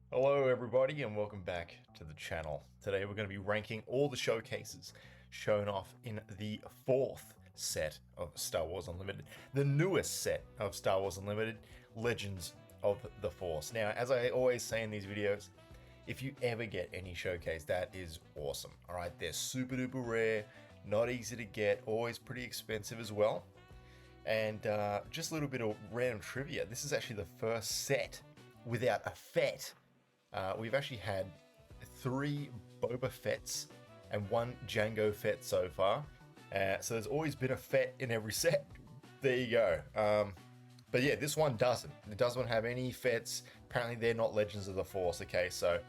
Hello everybody and welcome back to the channel. Today we're going to be ranking all the showcases shown off in the fourth set of Star Wars Unlimited, the newest set of Star Wars Unlimited, Legends of the Force. Now, as I always say in these videos, if you ever get any showcase, that is awesome. Alright, they're super duper rare, not easy to get, always pretty expensive as well. And just a little bit of random trivia, this is actually the first set without a Fett. We've actually had 3 Boba Fetts and 1 Jango Fett so far. So there's always been a Fett in every set. There you go. But yeah, this one doesn't. It doesn't have any Fetts. Apparently they're not Legends of the Force, okay? So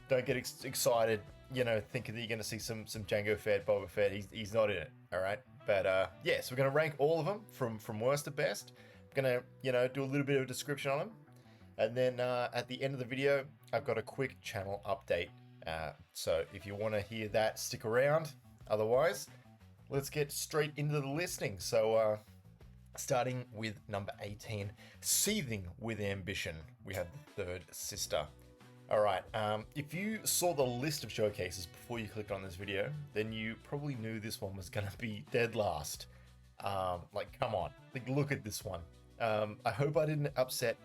don't get excited, thinking that you're going to see some Jango Fett, Boba Fett. He's not in it, all right? But yeah, so we're going to rank all of them from worst to best. We're going to, do a little bit of a description on them. And then at the end of the video, I've got a quick channel update. So if you want to hear that, stick around. Otherwise, let's get straight into the listing. So starting with number 18, Seething with Ambition, we have the third sister. All right, if you saw the list of showcases before you clicked on this video, then you probably knew this one was going to be dead last. Like, come on, like, look at this one. I hope I didn't upset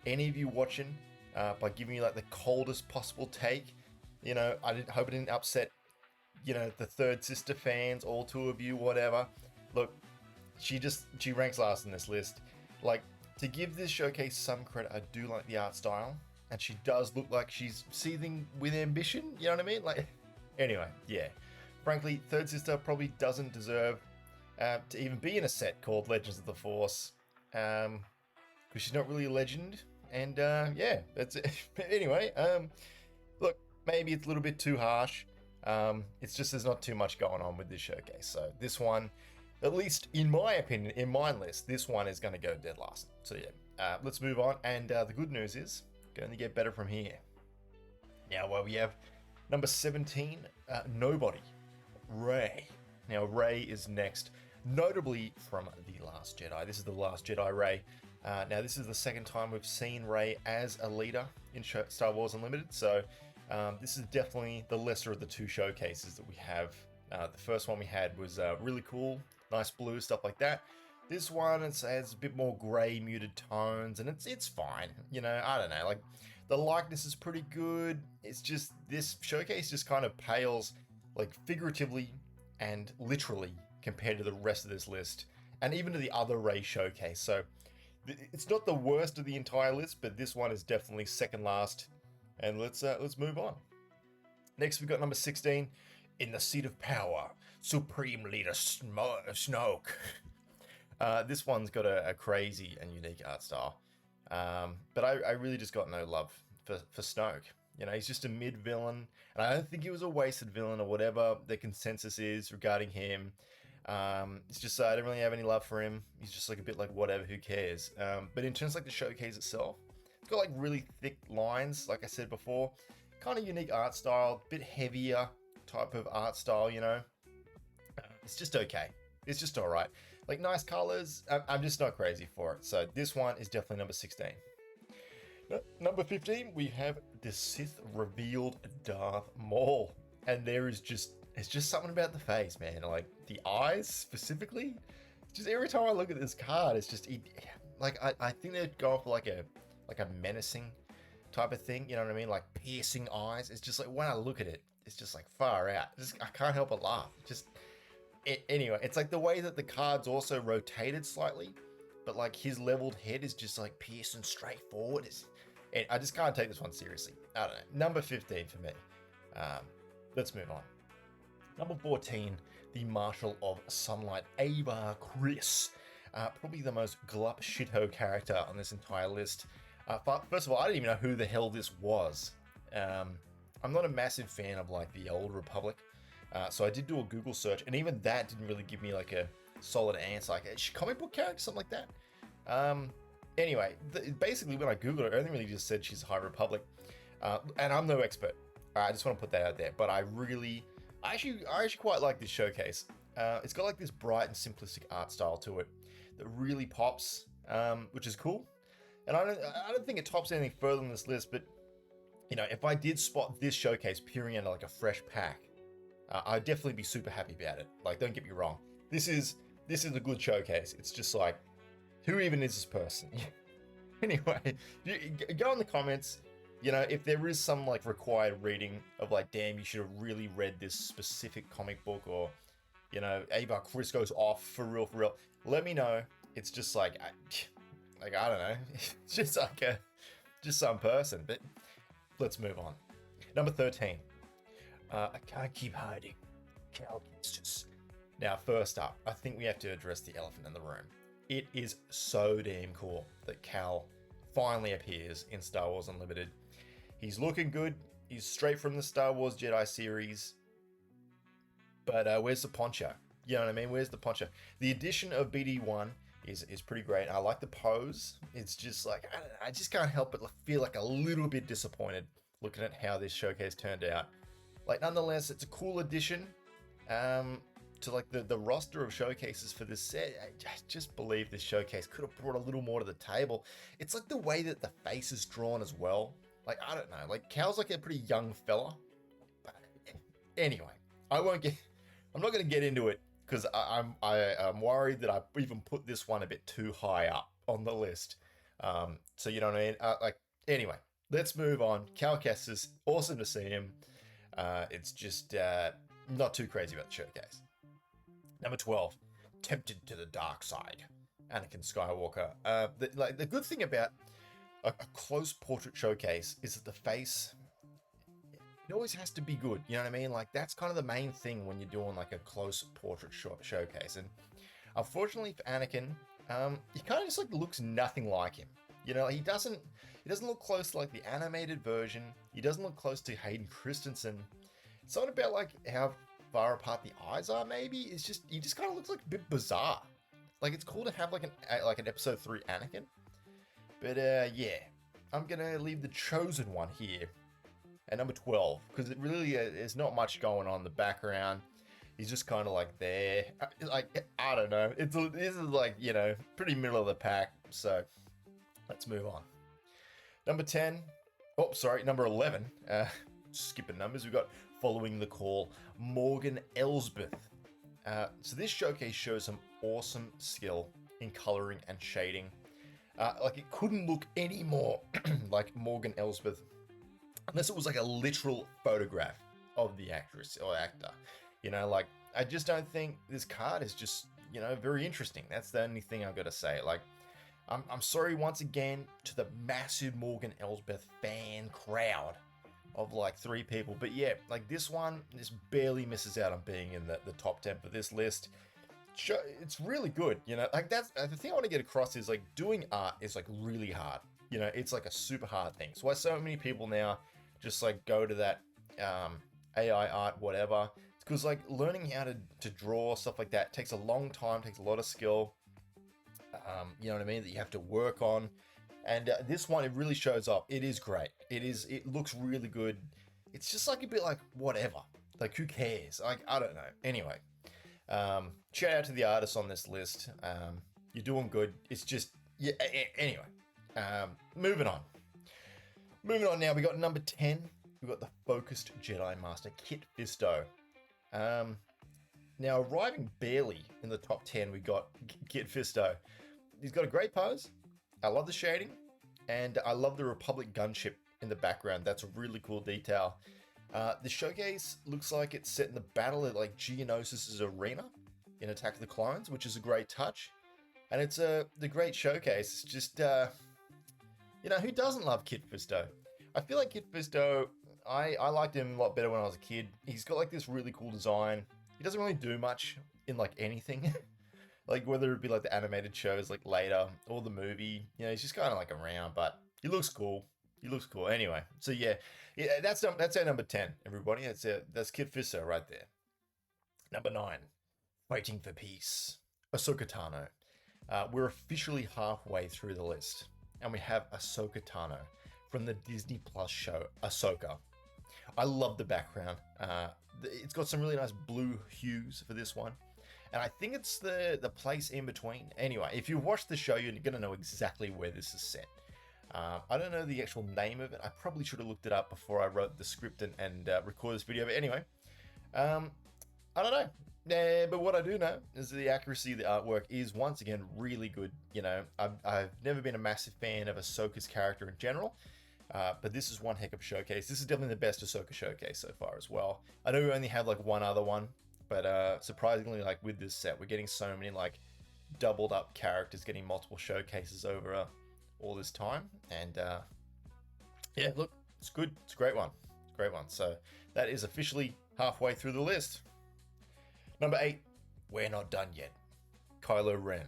any of you watching by giving you like the coldest possible take. I hope I didn't upset, the third sister fans, all 2 of you, whatever. Look, she ranks last in this list. Like, to give this showcase some credit, I do like the art style, and she does look like she's seething with ambition. You know what I mean? Like, anyway, yeah. Frankly, third sister probably doesn't deserve to even be in a set called Legends of the Force. Because she's not really a legend, and yeah, that's it. Anyway, look, maybe it's a little bit too harsh. It's just there's not too much going on with this showcase. So this one, at least in my opinion, in my list, this one is going to go dead last. So yeah, let's move on. And the good news is, going to get better from here. Now, we have number 17, Nobody, Rey. Now, Rey is next, notably from The Last Jedi. This is The Last Jedi Rey. Now, this is the second time we've seen Rey as a leader in Star Wars Unlimited, so this is definitely the lesser of the 2 showcases that we have. The first one we had was really cool, nice blue, stuff like that. This one, it has a bit more grey, muted tones, and it's fine. I don't know, like, the likeness is pretty good. It's just, this showcase just kind of pales, like, figuratively and literally compared to the rest of this list, and even to the other Rey showcase. So it's not the worst of the entire list, but this one is definitely second last. And let's move on. Next, we've got number 16, In the Seat of Power, Supreme Leader Snoke. This one's got a crazy and unique art style, but I really just got no love for Snoke. He's just a mid-villain, and I don't think he was a wasted villain or whatever the consensus is regarding him. It's just I don't really have any love for him. He's just like a bit like whatever, who cares? But in terms of like the showcase itself, it's got like really thick lines, like I said before, kind of unique art style, bit heavier type of art style, It's just okay. It's just all right. Like, nice colors. I'm just not crazy for it. So this one is definitely number 16. Number 15, we have the Sith revealed Darth Maul. And it's just something about the face, man. Like, the eyes specifically. Just every time I look at this card, it's just, I think they're going for like a menacing type of thing. You know what I mean? Like piercing eyes. It's just like, when I look at it, it's just like far out. I can't help but laugh. Anyway, it's like the way that the card's also rotated slightly, but like his leveled head is just like piercing straight forward. I just can't take this one seriously. I don't know. Number 15 for me. Let's move on. Number 14, the Marshal of Sunlight, Ava Chris. Probably the most glup shitho character on this entire list. First of all, I didn't even know who the hell this was. I'm not a massive fan of like the Old Republic. So I did do a Google search, and even that didn't really give me like a solid answer. Like, is she a comic book character, something like that? Anyway, basically when I Googled it, everything really just said she's High Republic. And I'm no expert. I just want to put that out there. But I actually quite like this showcase. It's got like this bright and simplistic art style to it that really pops, which is cool. And I don't think it tops anything further on this list, but You know, if I did spot this showcase appearing in like a fresh pack, I'd definitely be super happy about it. Like, don't get me wrong. This is a good showcase. It's just like, who even is this person? Anyway, go in the comments. You know, if there is some like required reading of like, damn, you should have really read this specific comic book, or, you know, Ava Chris goes off for real, for real. Let me know. It's just like, I don't know. It's just like just some person. But let's move on. Number 13. I can't keep hiding. Cal Kestis. Now, first up, I think we have to address the elephant in the room. It is so damn cool that Cal finally appears in Star Wars Unlimited. He's looking good. He's straight from the Star Wars Jedi series. But where's the poncho? You know what I mean? Where's the poncho? The addition of BD1 is pretty great. I like the pose. It's just like, I don't know, I just can't help but feel like a little bit disappointed looking at how this showcase turned out. Like, nonetheless, it's a cool addition to like the roster of showcases for this set. I just believe this showcase could have brought a little more to the table. It's like the way that the face is drawn as well. Like, I don't know, like Cal's like a pretty young fella. But anyway, I'm not going to get into it because I'm worried that I even put this one a bit too high up on the list. So you know what I mean? Like, anyway, let's move on. Cal Kestis, awesome to see him. It's just not too crazy about the showcase. Number 12, tempted to the dark side, Anakin Skywalker. The good thing about a close portrait showcase is that the face, it always has to be good. You know what I mean? Like, that's kind of the main thing when you're doing like a close portrait showcase. And unfortunately for Anakin, he kind of just like looks nothing like him. You know, he doesn't look close to like the animated version. He doesn't look close to Hayden Christensen. It's not about like how far apart the eyes are, maybe. It's just, he just kind of looks like a bit bizarre. Like, it's cool to have like an episode 3 Anakin. But yeah, I'm gonna leave the chosen one here at number 12, because it really there's not much going on in the background. He's just kind of like there. Like, I don't know. This is like, you know, pretty middle of the pack. So let's move on. Number 10. Oh, sorry, number 11. Skipping numbers. We've got Following the Call, Morgan Elsbeth. So this showcase shows some awesome skill in coloring and shading. Like, it couldn't look any more like Morgan Elsbeth unless it was like a literal photograph of the actress or actor. You know, like, I just don't think this card is just, you know, very interesting. That's the only thing I've got to say. Like, I'm sorry once again to the massive Morgan Elsbeth fan crowd of like 3 people, but yeah, like this barely misses out on being in the top 10 for this list. It's really good, you know. Like, that's the thing I want to get across is like, doing art is like really hard. You know, it's like a super hard thing. So why so many people now just like go to that AI art, whatever. It's because like learning how to draw stuff like that takes a long time, takes a lot of skill. You know what I mean? That you have to work on. And this one, it really shows up. It is great. It looks really good. It's just like a bit like, whatever. Like, who cares? Like, I don't know. Anyway, shout out to the artists on this list. You're doing good. It's just, yeah, anyway. Moving on. Moving on now, we got number 10. We got the Focused Jedi Master, Kit Fisto. Now, arriving barely in the top 10, we got Kit Fisto. He's got a great pose. I love the shading, and I love the Republic gunship in the background. That's a really cool detail. The showcase looks like it's set in the battle at like Geonosis' arena in Attack of the Clones, which is a great touch. And it's the great showcase. It's just, you know, who doesn't love Kit Fisto? I feel like Kit Fisto, I liked him a lot better when I was a kid. He's got like this really cool design. He doesn't really do much in like anything. Like, whether it be like the animated shows like later or the movie, you know, he's just kind of like around, but he looks cool. He looks cool. Anyway, so yeah, that's our number 10, everybody. That's Kit Fisto right there. Number 9, Waiting for Peace, Ahsoka Tano. We're officially halfway through the list, and we have Ahsoka Tano from the Disney Plus show Ahsoka. I love the background. It's got some really nice blue hues for this one. And I think it's the place in between. Anyway, if you watch the show, you're going to know exactly where this is set. I don't know the actual name of it. I probably should have looked it up before I wrote the script and recorded this video. But anyway, um, I don't know. But what I do know is the accuracy of the artwork is once again really good. You know, I've never been a massive fan of Ahsoka's character in general, but this is one heck of a showcase. This is definitely the best Ahsoka showcase so far as well. I know we only have like one other one, but surprisingly, like with this set, we're getting so many like doubled up characters getting multiple showcases over all this time. And yeah, look, it's good. It's a great one. It's a great one. So that is officially halfway through the list. Number 8, we're not done yet. Kylo Ren.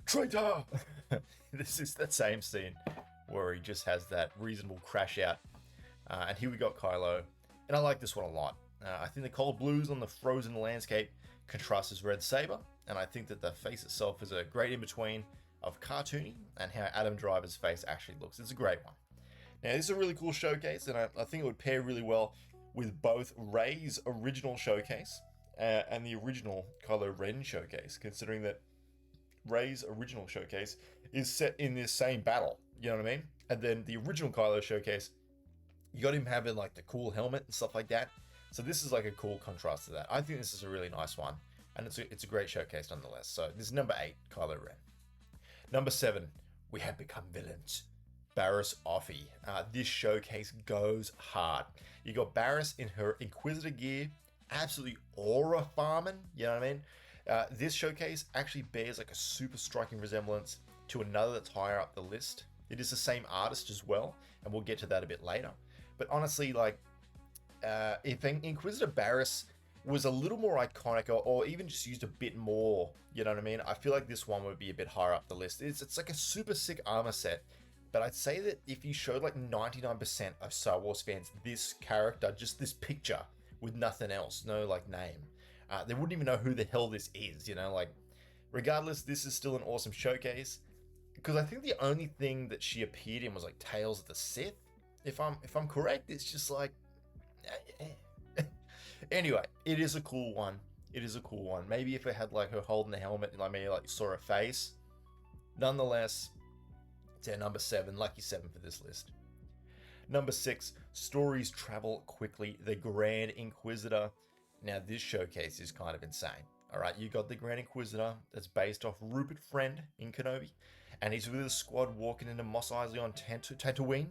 Traitor! This is that same scene where he just has that reasonable crash out. And here we got Kylo. And I like this one a lot. I think the cold blues on the frozen landscape contrasts his red saber. And I think that the face itself is a great in-between of cartoony and how Adam Driver's face actually looks. It's a great one. Now, this is a really cool showcase, and I think it would pair really well with both Rey's original showcase and the original Kylo Ren showcase, considering that Rey's original showcase is set in this same battle, you know what I mean? And then the original Kylo showcase, you got him having like the cool helmet and stuff like that. So this is like a cool contrast to that. I think this is a really nice one, and it's a great showcase nonetheless. So this is number 8, Kylo Ren. Number 7, we have become villains. Barriss Offee. This showcase goes hard. You got Barriss in her Inquisitor gear, absolutely aura farming, you know what I mean? This showcase actually bears like a super striking resemblance to another that's higher up the list. It is the same artist as well, and we'll get to that a bit later. But honestly, like, if Inquisitor Barriss was a little more iconic or even just used a bit more, you know what I mean? I feel like this one would be a bit higher up the list. It's like a super sick armor set, but I'd say that if you showed like 99% of Star Wars fans this character, just this picture with nothing else, no like name, they wouldn't even know who the hell this is, you know? Like, regardless, this is still an awesome showcase, because I think the only thing that she appeared in was like Tales of the Sith. If I'm correct, it's just like anyway, it is a cool one. It is a cool one. Maybe if it had like her holding the helmet and I maybe like saw her face. Nonetheless, it's our number 7, lucky 7 for this list. Number 6, stories travel quickly. The Grand Inquisitor. Now this showcase is kind of insane. All right, you got the Grand Inquisitor that's based off Rupert Friend in Kenobi, and he's with a squad walking into Mos Eisley on Tatooine.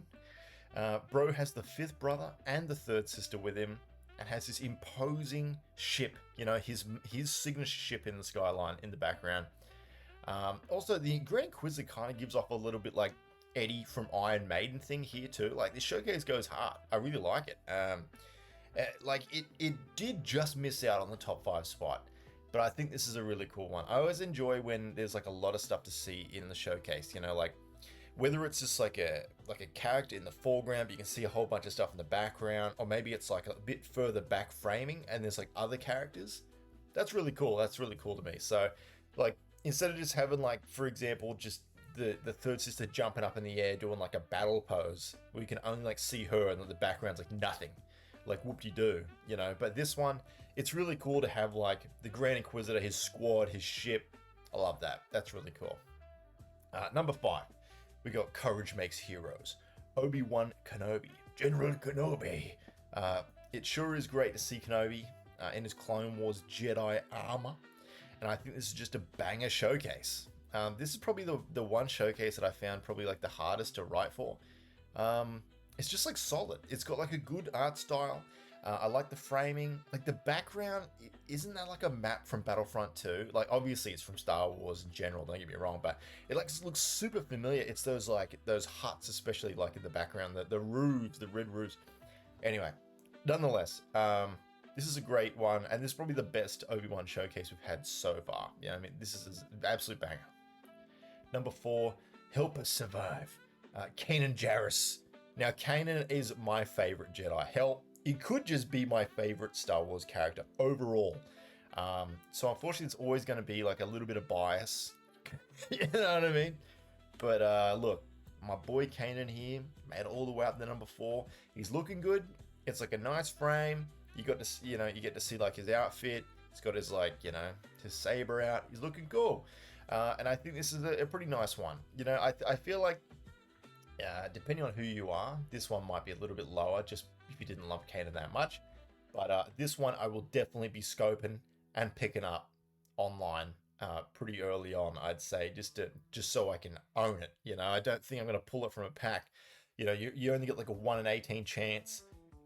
Bro has the 5th brother and the 3rd sister with him, and has this imposing ship, you know, his signature ship in the skyline in the background. Also, the Grand Inquisitor kind of gives off a little bit like Eddie from Iron Maiden thing here too. Like, this showcase goes hard. I really like it. Like, it did just miss out on the top 5 spot, but I think this is a really cool one. I always enjoy when there's like a lot of stuff to see in the showcase, you know, like whether it's just like a character in the foreground, but you can see a whole bunch of stuff in the background, or maybe it's like a bit further back framing and there's like other characters. That's really cool. That's really cool to me. So like, instead of just having like, for example, just the 3rd sister jumping up in the air doing like a battle pose where you can only like see her and the background's like nothing, like whoop-de-doo, you know. But this one, it's really cool to have like the Grand Inquisitor, his squad, his ship. I love that. That's really cool. Number 5. We got Courage Makes Heroes. Obi-Wan Kenobi. General Kenobi. It sure is great to see Kenobi in his Clone Wars Jedi armor. And I think this is just a banger showcase. This is probably the one showcase that I found probably like the hardest to write for. It's just like solid. It's got like a good art style. I like the framing. Like the background, isn't that like a map from Battlefront 2? Like obviously it's from Star Wars in general, don't get me wrong, but it like looks super familiar. It's those huts, especially like in the background, the roofs, the red roofs. Anyway, nonetheless, this is a great one, and this is probably the best Obi-Wan showcase we've had so far. Yeah, I mean, this is an absolute banger. Number 4, Help Us Survive. Kanan Jarrus. Now, Kanan is my favorite Jedi. Hell, he could just be my favorite Star Wars character overall. So unfortunately, it's always going to be like a little bit of bias. You know what I mean? But look, my boy Kanan here made it all the way up to number 4. He's looking good. It's like a nice frame. You get to see like his outfit. He's got his like, his saber out. He's looking cool. And I think this is a pretty nice one. You know, I feel like Depending on who you are, this one might be a little bit lower, just if you didn't love Kanan that much. But this one I will definitely be scoping and picking up online pretty early on, I'd say, just so I can own it. I don't think I'm going to pull it from a pack. You only get like a 1 in 18 chance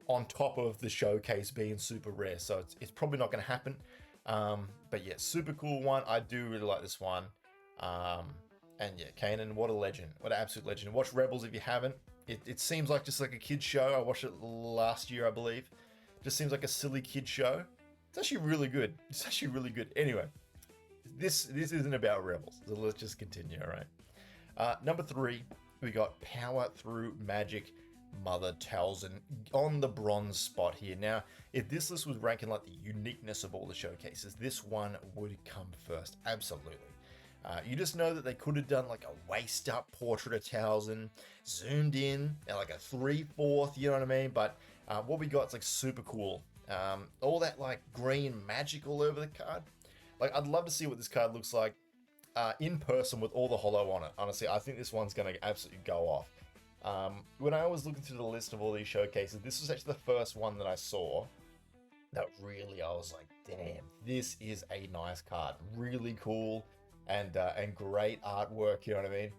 on top of the showcase being super rare, so it's probably not going to happen. But yeah, super cool one. I do really like this one. And yeah, Kanan, what a legend. What an absolute legend. Watch Rebels if you haven't. It seems like just like a kid's show. I watched it last year, I believe. Just seems like a silly kid show. It's actually really good. It's actually really good. Anyway, this isn't about Rebels, so let's just continue, all right? Number 3, we got Power Through Magic Mother Talzin on the bronze spot here. Now, if this list was ranking like the uniqueness of all the showcases, this one would come first, absolutely. You just know that they could have done like a waist up portrait of Talzin, zoomed in, and like a 3/4, you know what I mean? But what we got is like super cool. All that like green magic all over the card. Like, I'd love to see what this card looks like in person with all the holo on it. Honestly, I think this one's going to absolutely go off. When I was looking through the list of all these showcases, this was actually the first one that I saw that really, I was like, damn, this is a nice card. Really cool and great artwork, you know what I mean?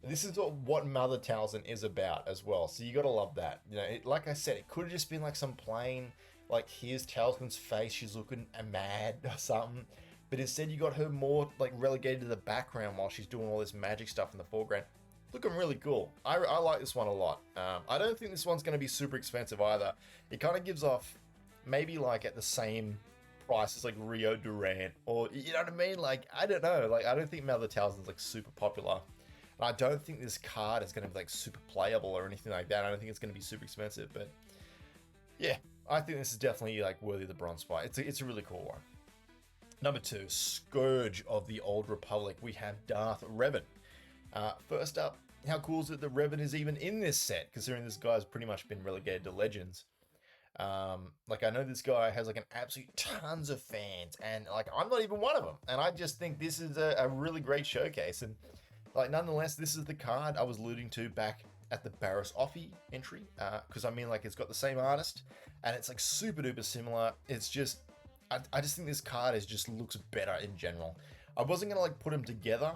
This is what Mother Talzin is about as well, so you gotta love that. Like I said, it could have just been like some plain, like, here's Talzin's face, she's looking mad or something, but instead you got her more like relegated to the background while she's doing all this magic stuff in the foreground. Looking really cool. I like this one a lot. I don't think this one's going to be super expensive either. It kind of gives off maybe like at the same price as like Rio Durant, or you know what I mean? Like, I don't know. Like, I don't think Mother Talzin's like super popular. And I don't think this card is going to be like super playable or anything like that. I don't think it's going to be super expensive, but yeah, I think this is definitely like worthy of the bronze spot. It's a really cool one. Number 2, Scourge of the Old Republic. We have Darth Revan. First up, how cool is it that Revan is even in this set, considering this guy's pretty much been relegated to Legends? Like, I know this guy has like an absolute tons of fans, and like, I'm not even one of them. And I just think this is a really great showcase. And like, nonetheless, this is the card I was alluding to back at the Barriss Offee entry, because I mean, like, it's got the same artist, and it's like super duper similar. It's just, I just think this card just looks better in general. I wasn't gonna like put them together,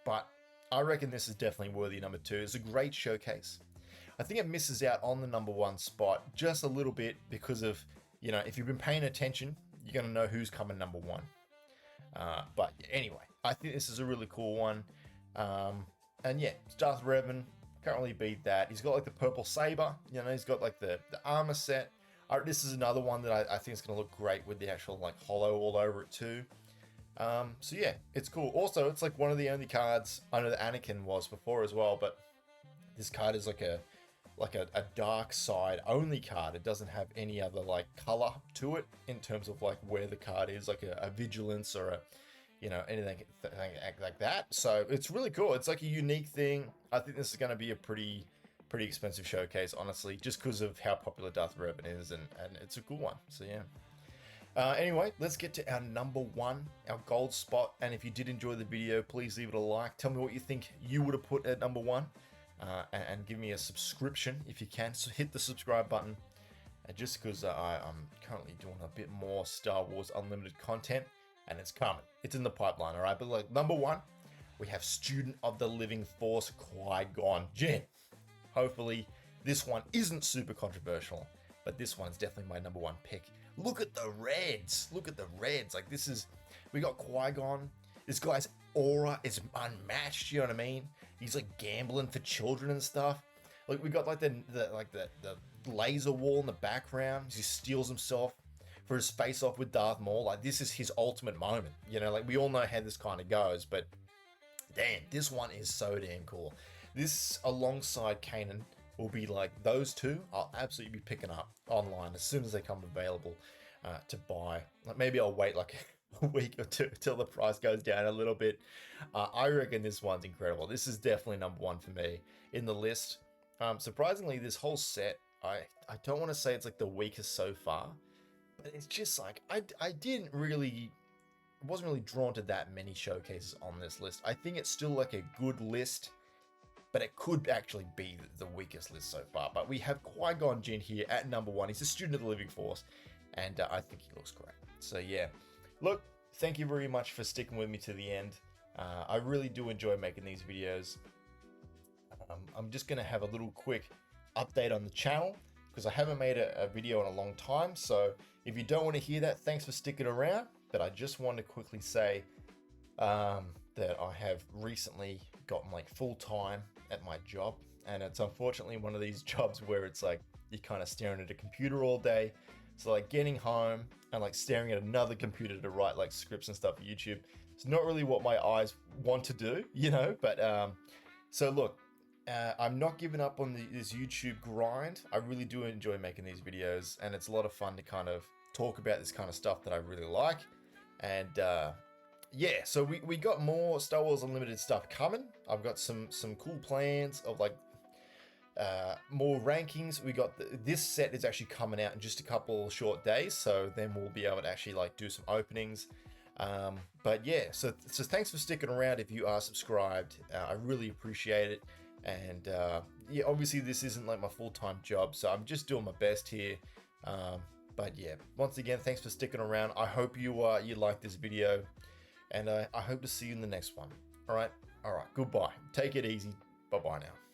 but I reckon this is definitely worthy number 2. It's a great showcase. I think it misses out on the number 1 spot just a little bit because of, if you've been paying attention, you're gonna know who's coming number 1. But anyway, I think this is a really cool one. And yeah, Darth Revan, can't really beat that. He's got like the purple saber, he's got like the armor set. This is another one that I think is going to look great with the actual like holo all over it too. So yeah, it's cool. Also, it's like one of the only cards, I know that Anakin was before as well, but this card is like a dark side only card. It doesn't have any other like color to it in terms of like where the card is, like a vigilance or anything like that. So it's really cool. It's like a unique thing. I think this is going to be a pretty expensive showcase, honestly, just because of how popular Darth Revan is, and it's a cool one. So yeah. Anyway, let's get to our number 1, our gold spot. And if you did enjoy the video, please leave it a like. Tell me what you think you would have put at number 1, and give me a subscription if you can. So hit the subscribe button, just because I'm currently doing a bit more Star Wars Unlimited content, and it's coming. It's in the pipeline, all right? But like, number 1, we have Student of the Living Force Qui-Gon Jinn. Hopefully, this one isn't super controversial, but this one's definitely my number 1 pick. Look at the reds. Look at the reds. Like, we got Qui-Gon. This guy's aura is unmatched, you know what I mean? He's like gambling for children and stuff. Like, we got like the laser wall in the background. He steals himself for his face off with Darth Maul. Like, this is his ultimate moment. Like, we all know how this kind of goes, but damn, this one is so damn cool. This, alongside Kanan, will be like those two I'll absolutely be picking up online as soon as they come available to buy. Like, maybe I'll wait like a week or two till the price goes down a little bit. I reckon this one's incredible. This is definitely number 1 for me in the list. Surprisingly, this whole set, I don't want to say it's like the weakest so far, but it's just like, I wasn't really drawn to that many showcases on this list. I think it's still like a good list. but it could actually be the weakest list so far. But we have Qui-Gon Jinn here at number 1. He's a student of the Living Force, and I think he looks great. So yeah, look, thank you very much for sticking with me to the end. I really do enjoy making these videos. I'm just gonna have a little quick update on the channel because I haven't made a video in a long time. So if you don't want to hear that, thanks for sticking around. But I just want to quickly say that I have recently gotten like full time at my job, and it's unfortunately one of these jobs where it's like you're kind of staring at a computer all day. So like getting home and like staring at another computer to write like scripts and stuff for YouTube, it's not really what my eyes want to do, you know. But so look, I'm not giving up on this YouTube grind. I really do enjoy making these videos, and it's a lot of fun to kind of talk about this kind of stuff that I really like. And yeah, so we got more Star Wars Unlimited stuff coming. I've got some cool plans of like more rankings. We got this set is actually coming out in just a couple short days, so then we'll be able to actually like do some openings. But yeah, so thanks for sticking around. If you are subscribed, I really appreciate it. And yeah, obviously this isn't like my full-time job, so I'm just doing my best here. But yeah, once again, thanks for sticking around. I hope you like this video, and I hope to see you in the next one. All right, goodbye. Take it easy. Bye bye now.